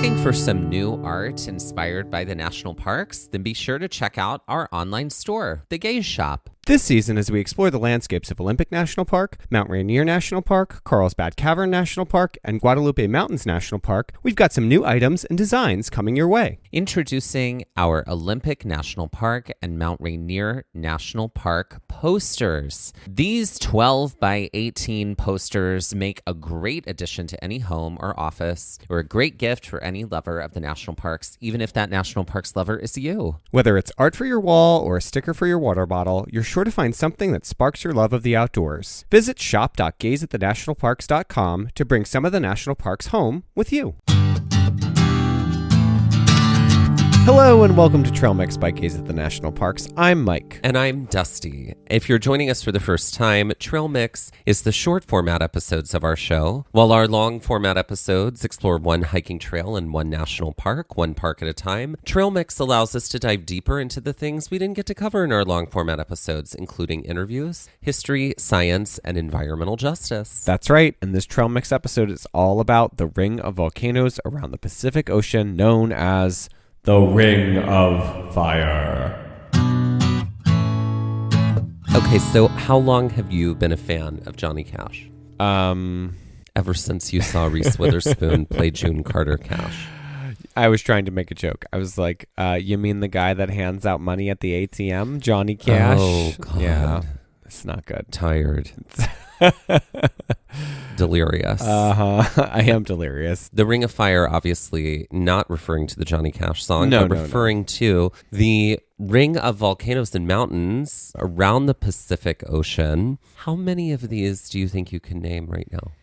Looking for some new art inspired by the national parks? Then be sure to check out our online store, The Gaze Shop. This season, as we explore the landscapes of Olympic National Park, Mount Rainier National Park, Carlsbad Cavern National Park, and Guadalupe Mountains National Park, we've got some new items and designs coming your way. Introducing our Olympic National Park and Mount Rainier National Park posters. These 12 by 18 posters make a great addition to any home or office, or a great gift for any lover of the national parks, even if that national parks lover is you. Whether it's art for your wall or a sticker for your water bottle, you're sure to find something that sparks your love of the outdoors. Visit shop.gazeatthenationalparks.com to bring some of the national parks home with you. Hello and welcome to Trail Mix by Gaze at the National Parks. I'm Mike. And I'm Dusty. If you're joining us for the first time, Trail Mix is the short format episodes of our show. While our long format episodes explore one hiking trail in one national park, one park at a time, Trail Mix allows us to dive deeper into the things we didn't get to cover in our long format episodes, including interviews, history, science, and environmental justice. That's right, and this Trail Mix episode is all about the ring of volcanoes around the Pacific Ocean known as the Ring of Fire. Okay, so how long have you been a fan of Johnny Cash? Ever since you saw Reese Witherspoon play June Carter Cash. I was trying to make a joke. I was like, you mean the guy that hands out money at the ATM, Johnny Cash? Oh, God. Yeah, it's not good. Tired. Delirious. I am delirious. The Ring of Fire, obviously not referring to the Johnny Cash song, but referring to the ring of volcanoes and mountains around the Pacific Ocean. How many of these do you think you can name right now?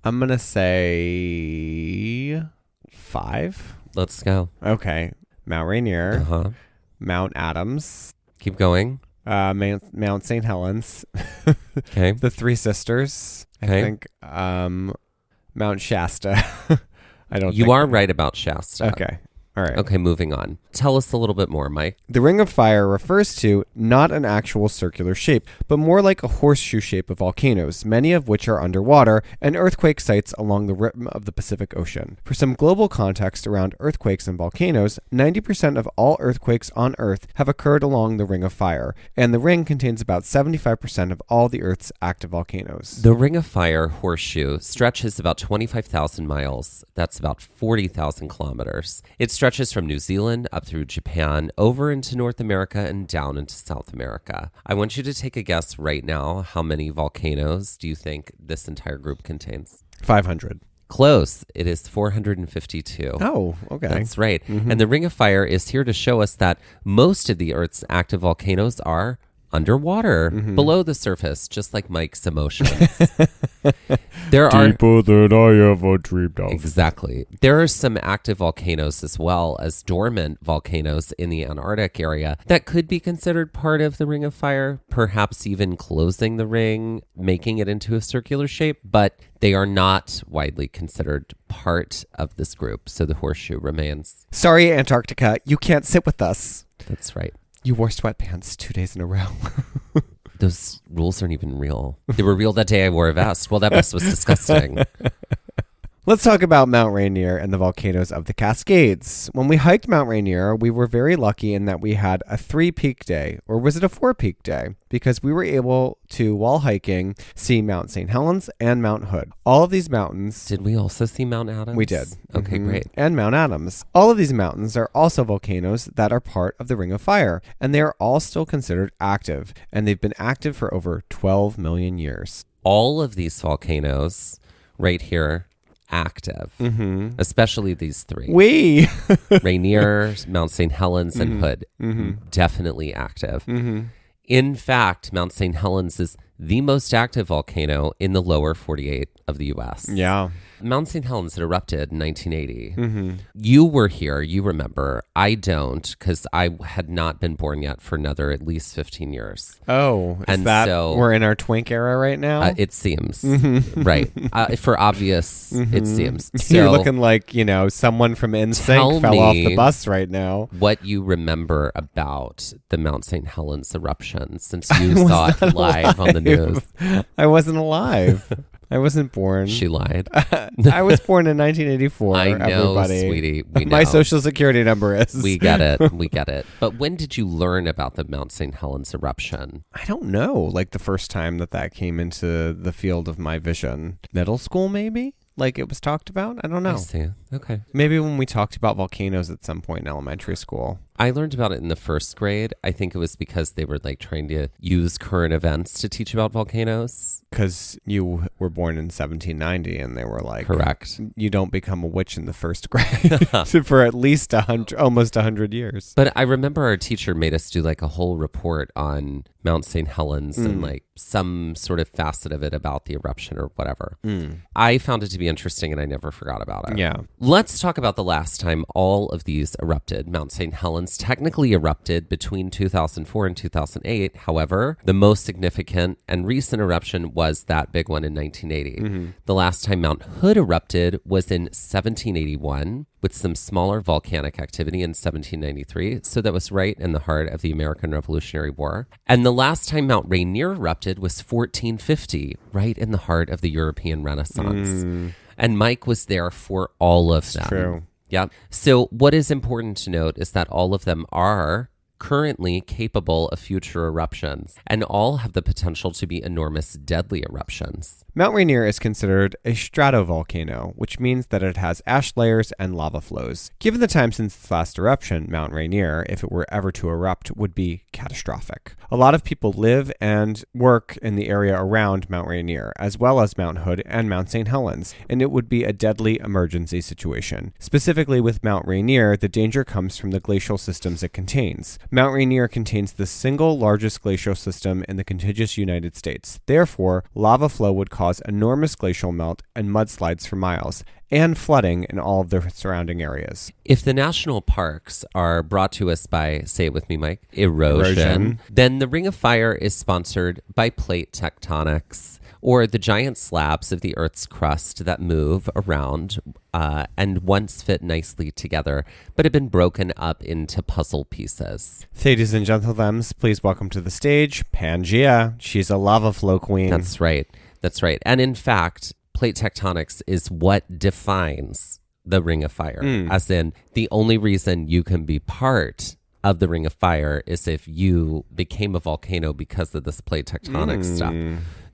I'm going to say 5. Let's go. Okay. Mount Rainier. Uh-huh. Mount Adams. Keep going. Mount St. Helens. Okay. The Three Sisters. Okay. I think Mount Shasta. You are right about Shasta. Okay. All right. Okay, moving on. Tell us a little bit more, Mike. The Ring of Fire refers to not an actual circular shape, but more like a horseshoe shape of volcanoes, many of which are underwater, and earthquake sites along the rim of the Pacific Ocean. For some global context around earthquakes and volcanoes, 90% of all earthquakes on Earth have occurred along the Ring of Fire, and the ring contains about 75% of all the Earth's active volcanoes. The Ring of Fire horseshoe stretches about 25,000 miles. That's about 40,000 kilometers. It stretches from New Zealand up through Japan, over into North America, and down into South America. I want you to take a guess right now. How many volcanoes do you think this entire group contains? 500. Close. It is 452. Oh, okay. That's right. Mm-hmm. And the Ring of Fire is here to show us that most of the Earth's active volcanoes are underwater, below the surface, just like Mike's emotions. Deeper than I ever dreamed of. Exactly. There are some active volcanoes as well as dormant volcanoes in the Antarctic area that could be considered part of the Ring of Fire, perhaps even closing the ring, making it into a circular shape, but they are not widely considered part of this group, so the horseshoe remains. Sorry, Antarctica, you can't sit with us. That's right. You wore sweatpants 2 days in a row. Those rules aren't even real. They were real that day I wore a vest. Well, that vest was disgusting. Let's talk about Mount Rainier and the volcanoes of the Cascades. When we hiked Mount Rainier, we were very lucky in that we had a 3-peak day, or was it a 4-peak day? Because we were able to, while hiking, see Mount St. Helens and Mount Hood. All of these mountains... Did we also see Mount Adams? We did. Okay, great. And Mount Adams. All of these mountains are also volcanoes that are part of the Ring of Fire, and they are all still considered active, and they've been active for over 12 million years. All of these volcanoes right here active, especially these 3. Rainier, Mount St. Helens, and Hood. Definitely active. In fact, Mount St. Helens is the most active volcano in the lower 48 of the U.S. Yeah. Mount St. Helens had erupted in 1980. You were here. You remember. I don't, because I had not been born yet for another at least 15 years. Oh, we're in our twink era right now? It seems. Right. For obvious, it seems. So, you're looking like, someone from NSYNC fell off the bus right now. What you remember about the Mount St. Helens eruption since you saw it live on the news. I wasn't alive. I wasn't born. She lied. I was born in 1984. I know, everybody. sweetie. We know. My social security number is. We get it. We get it. But when did you learn about the Mount St. Helens eruption? I don't know. Like the first time that came into the field of my vision. Middle school, maybe? Like it was talked about? I don't know. I see. Okay. Maybe when we talked about volcanoes at some point in elementary school. I learned about it in the first grade. I think it was because they were like trying to use current events to teach about volcanoes. Because you were born in 1790 and they were like, correct. You don't become a witch in the first grade for at least almost 100 years. But I remember our teacher made us do like a whole report on Mount St. Helens and like some sort of facet of it about the eruption or whatever. I found it to be interesting and I never forgot about it. Yeah. Let's talk about the last time all of these erupted. Mount St. Helens technically erupted between 2004 and 2008. However, the most significant and recent eruption was that big one in 1980. The last time Mount Hood erupted was in 1781 with some smaller volcanic activity in 1793. So that was right in the heart of the American Revolutionary War. And the last time Mount Rainier erupted was 1450, right in the heart of the European Renaissance. And Mike was there for all of them. True. Yeah. So what is important to note is that all of them are currently capable of future eruptions, and all have the potential to be enormous, deadly eruptions. Mount Rainier is considered a stratovolcano, which means that it has ash layers and lava flows. Given the time since its last eruption, Mount Rainier, if it were ever to erupt, would be catastrophic. A lot of people live and work in the area around Mount Rainier, as well as Mount Hood and Mount St. Helens, and it would be a deadly emergency situation. Specifically with Mount Rainier, the danger comes from the glacial systems it contains. Mount Rainier contains the single largest glacial system in the contiguous United States. Therefore, lava flow would cause enormous glacial melt and mudslides for miles, and flooding in all of the surrounding areas. If the national parks are brought to us by, say it with me, Mike, erosion, then the Ring of Fire is sponsored by plate tectonics, or the giant slabs of the Earth's crust that move around and once fit nicely together, but have been broken up into puzzle pieces. Ladies and gentlemen, please welcome to the stage Pangea. She's a lava flow queen. That's right. That's right. And in fact, plate tectonics is what defines the Ring of Fire, as in the only reason you can be part of the Ring of Fire is if you became a volcano because of this plate tectonic stuff.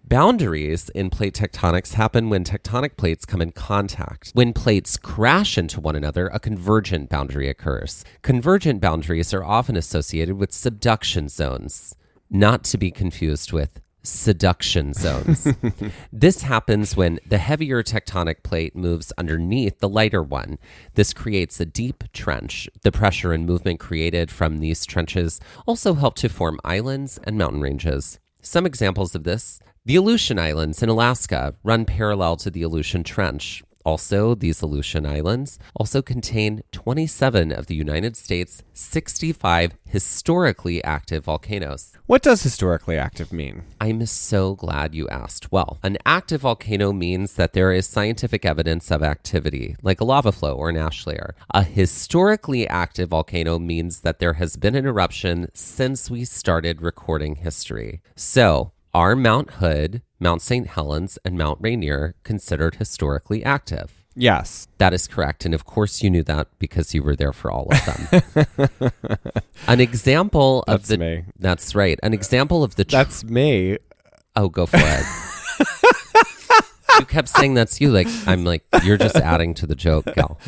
Boundaries in plate tectonics happen when tectonic plates come in contact. When plates crash into one another, a convergent boundary occurs. Convergent boundaries are often associated with subduction zones, not to be confused with seduction zones. This happens when the heavier tectonic plate moves underneath the lighter one. This creates a deep trench. The pressure and movement created from these trenches also help to form islands and mountain ranges. Some examples of this: the Aleutian Islands in Alaska run parallel to the Aleutian Trench. Also, these Aleutian Islands also contain 27 of the United States' 65 historically active volcanoes. What does historically active mean? I'm so glad you asked. Well, an active volcano means that there is scientific evidence of activity, like a lava flow or an ash layer. A historically active volcano means that there has been an eruption since we started recording history. So, are Mount Hood, Mount St. Helens, and Mount Rainier considered historically active? Yes. That is correct. And of course you knew that because you were there for all of them. An example of That's me. That's right. An example of the... That's me. Oh, go for it. You kept saying that's you. Like, I'm like, you're just adding to the joke, gal.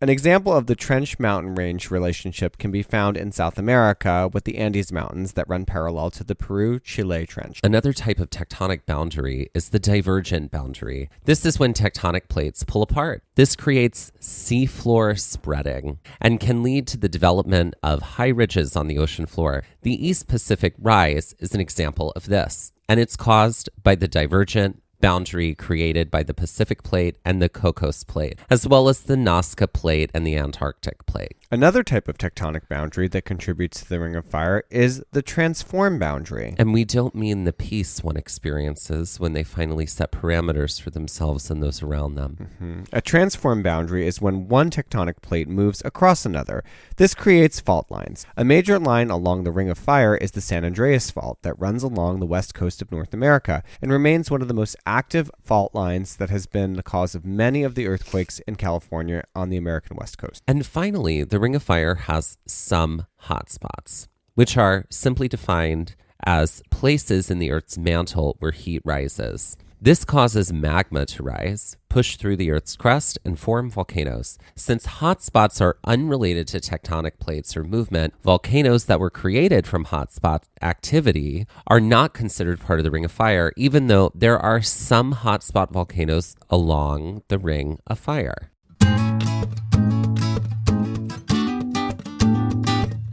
An example of the trench mountain range relationship can be found in South America with the Andes Mountains that run parallel to the Peru-Chile Trench. Another type of tectonic boundary is the divergent boundary. This is when tectonic plates pull apart. This creates seafloor spreading and can lead to the development of high ridges on the ocean floor. The East Pacific Rise is an example of this, and it's caused by the divergent boundary created by the Pacific Plate and the Cocos Plate, as well as the Nazca Plate and the Antarctic Plate. Another type of tectonic boundary that contributes to the Ring of Fire is the transform boundary. And we don't mean the peace one experiences when they finally set parameters for themselves and those around them. A transform boundary is when one tectonic plate moves across another. This creates fault lines. A major line along the Ring of Fire is the San Andreas Fault that runs along the west coast of North America and remains one of the most active fault lines that has been the cause of many of the earthquakes in California on the American west coast. And finally, the Ring of Fire has some hotspots, which are simply defined as places in the Earth's mantle where heat rises. This causes magma to rise, push through the Earth's crust, and form volcanoes. Since hotspots are unrelated to tectonic plates or movement, volcanoes that were created from hotspot activity are not considered part of the Ring of Fire, even though there are some hotspot volcanoes along the Ring of Fire.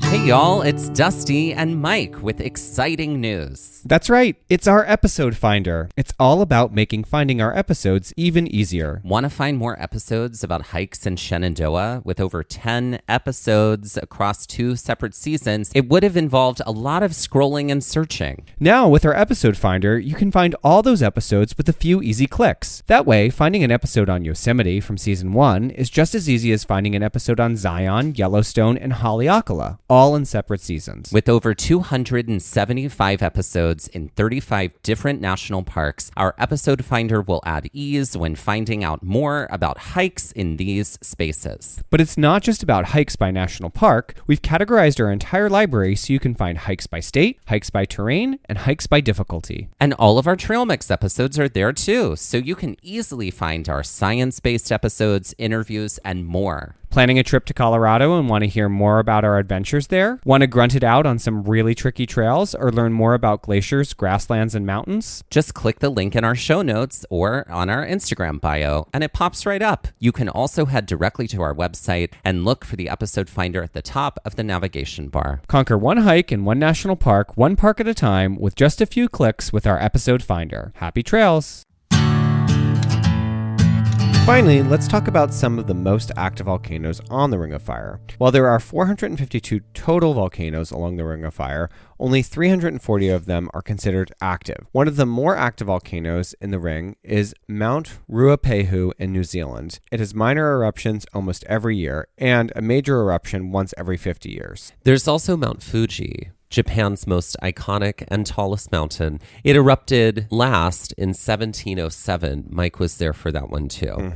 Hey y'all, it's Dusty and Mike with exciting news. That's right, it's our episode finder. It's all about making finding our episodes even easier. Want to find more episodes about hikes in Shenandoah? With over 10 episodes across 2 separate seasons, it would have involved a lot of scrolling and searching. Now, with our episode finder, you can find all those episodes with a few easy clicks. That way, finding an episode on Yosemite from season 1 is just as easy as finding an episode on Zion, Yellowstone, and Haleakala, all in separate seasons. With over 275 episodes in 35 different national parks, our episode finder will add ease when finding out more about hikes in these spaces. But it's not just about hikes by national park. We've categorized our entire library so you can find hikes by state, hikes by terrain, and hikes by difficulty. And all of our Trail Mix episodes are there too, so you can easily find our science-based episodes, interviews, and more. Planning a trip to Colorado and want to hear more about our adventures there? Want to grunt it out on some really tricky trails or learn more about glaciers, grasslands, and mountains? Just click the link in our show notes or on our Instagram bio, and it pops right up. You can also head directly to our website and look for the episode finder at the top of the navigation bar. Conquer one hike in one national park, one park at a time, with just a few clicks with our episode finder. Happy trails! Finally, let's talk about some of the most active volcanoes on the Ring of Fire. While there are 452 total volcanoes along the Ring of Fire, only 340 of them are considered active. One of the more active volcanoes in the ring is Mount Ruapehu in New Zealand. It has minor eruptions almost every year and a major eruption once every 50 years. There's also Mount Fuji, Japan's most iconic and tallest mountain. It erupted last in 1707. Mike was there for that one too.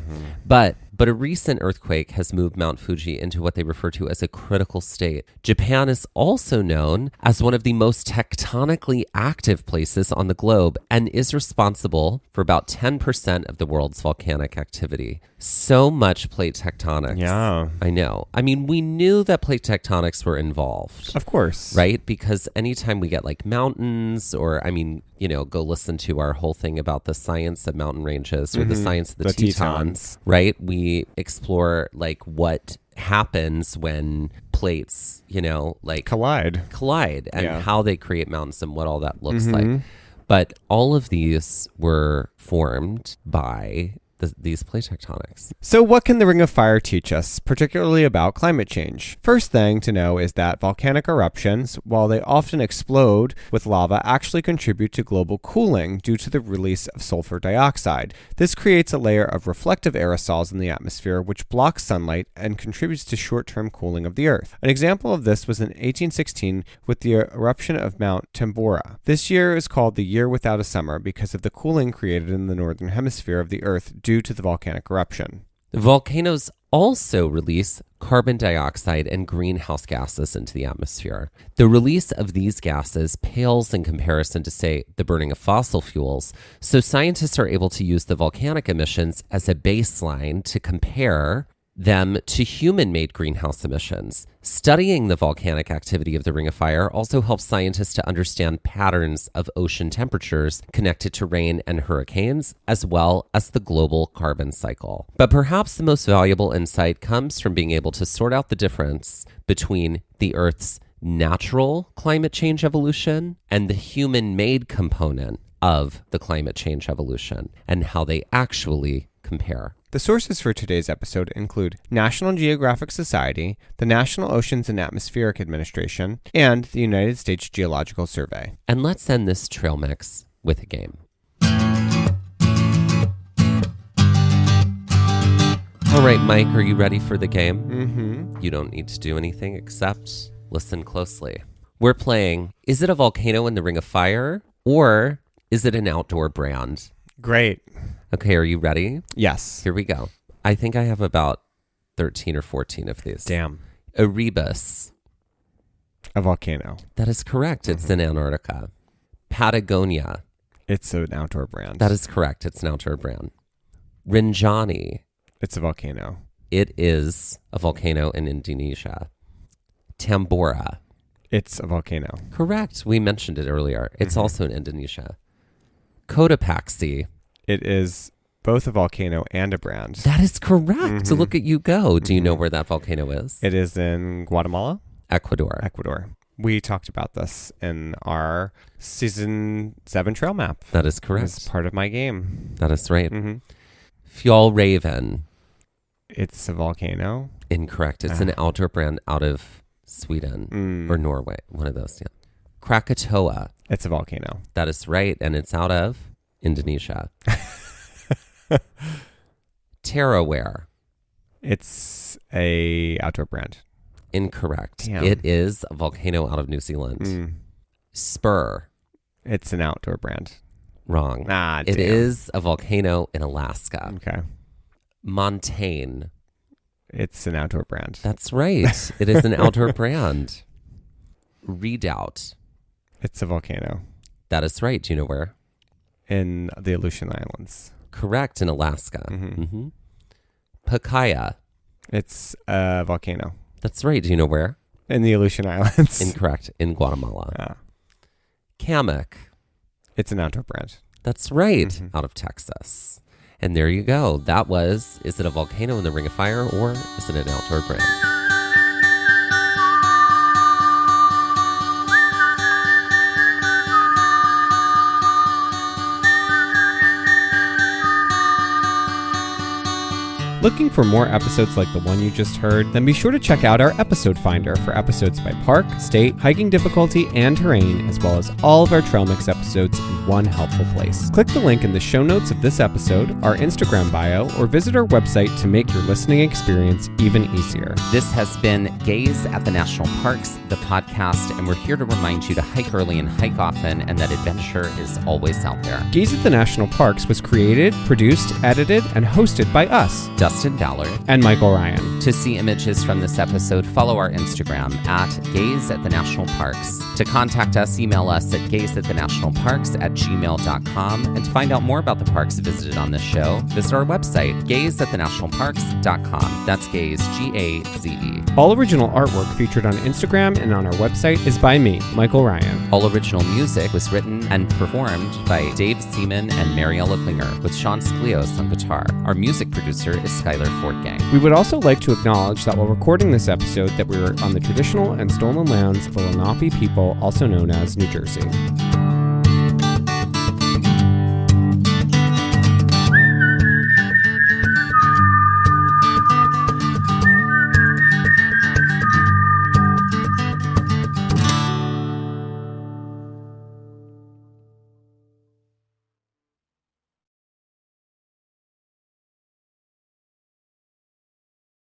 But a recent earthquake has moved Mount Fuji into what they refer to as a critical state. Japan is also known as one of the most tectonically active places on the globe and is responsible for about 10% of the world's volcanic activity. So much plate tectonics. Yeah. I know. I mean, we knew that plate tectonics were involved. Of course. Right? Because anytime we get like mountains or, I mean, you know, go listen to our whole thing about the science of mountain ranges or the science of the Tetons, right? We explore like what happens when plates, you know, like collide and how they create mountains and what all that looks like. But all of these were formed by these plate tectonics. So what can the Ring of Fire teach us, particularly about climate change? First thing to know is that volcanic eruptions, while they often explode with lava, actually contribute to global cooling due to the release of sulfur dioxide. This creates a layer of reflective aerosols in the atmosphere which blocks sunlight and contributes to short-term cooling of the Earth. An example of this was in 1816 with the eruption of Mount Tambora. This year is called the Year Without a Summer because of the cooling created in the northern hemisphere of the Earth due to the volcanic eruption. Volcanoes also release carbon dioxide and greenhouse gases into the atmosphere. The release of these gases pales in comparison to, say, the burning of fossil fuels, so scientists are able to use the volcanic emissions as a baseline to compare them to human-made greenhouse emissions. Studying the volcanic activity of the Ring of Fire also helps scientists to understand patterns of ocean temperatures connected to rain and hurricanes, as well as the global carbon cycle. But perhaps the most valuable insight comes from being able to sort out the difference between the Earth's natural climate change evolution and the human-made component of the climate change evolution, and how they actually compare. The sources for today's episode include National Geographic Society, the National Oceans and Atmospheric Administration, and the United States Geological Survey. And let's end this trail mix with a game. All right, Mike, are you ready for the game? Mm-hmm. You don't need to do anything except listen closely. We're playing, is it a volcano in the Ring of Fire, or is it an outdoor brand? Great. Okay, are you ready? Yes. Here we go. I think I have about 13 or 14 of these. Damn. Erebus. A volcano. That is correct. It's in Antarctica. Patagonia. It's an outdoor brand. That is correct. It's an outdoor brand. Rinjani. It's a volcano. It is a volcano in Indonesia. Tambora. It's a volcano. Correct. We mentioned it earlier. It's also in Indonesia. Cotopaxi. It is both a volcano and a brand. That is correct. So look at you go. Do you know where that volcano is? It is in Guatemala? Ecuador. Ecuador. We talked about this in our season 7 trail map. That is correct. It's part of my game. That is right. Mm-hmm. Fjallraven. It's a volcano. Incorrect. It's an outdoor brand out of Sweden or Norway. One of those. Yeah. Krakatoa. It's a volcano. That is right. And it's out of Indonesia. Terraware. It's a outdoor brand. Incorrect. Damn. It is a volcano out of New Zealand. Spur. It's an outdoor brand. Wrong. It is a volcano in Alaska. Okay. Montaigne. It's an outdoor brand. That's right. It is an outdoor brand. Redoubt. It's a volcano. That is right. Do you know where? In the Aleutian Islands. Correct. In Alaska. Pacaya. It's a volcano. That's right. Do you know where? In the Aleutian Islands. Incorrect. In Guatemala. Kamak. It's an outdoor brand. That's right. Out of Texas. And there you go. That was, is it a volcano in the Ring of Fire, or is it an outdoor brand? Looking for more episodes like the one you just heard? Then be sure to check out our episode finder for episodes by park, state, hiking difficulty, and terrain, as well as all of our Trail Mix episodes in one helpful place. Click the link in the show notes of this episode, our Instagram bio, or visit our website to make your listening experience even easier. This has been Gaze at the National Parks, the podcast, and we're here to remind you to hike early and hike often, and that adventure is always out there. Gaze at the National Parks was created, produced, edited, and hosted by us, Dustin Ballard and Michael Ryan. To see images from this episode, follow our Instagram at Gaze at the National Parks. To contact us, email us at gazeatthenationalparks@gmail.com. And to find out more about the parks visited on this show, visit our website, gazeatthenationalparks.com. That's Gaze, G-A-Z-E. All original artwork featured on Instagram and on our website is by me, Michael Ryan. All original music was written and performed by Dave Seaman and Mariella Klinger, with Sean Sklios on guitar. Our music producer is Skylar Fortgang. We would also like to acknowledge that while recording this episode, that we were on the traditional and stolen lands of the Lenape people, also known as New Jersey.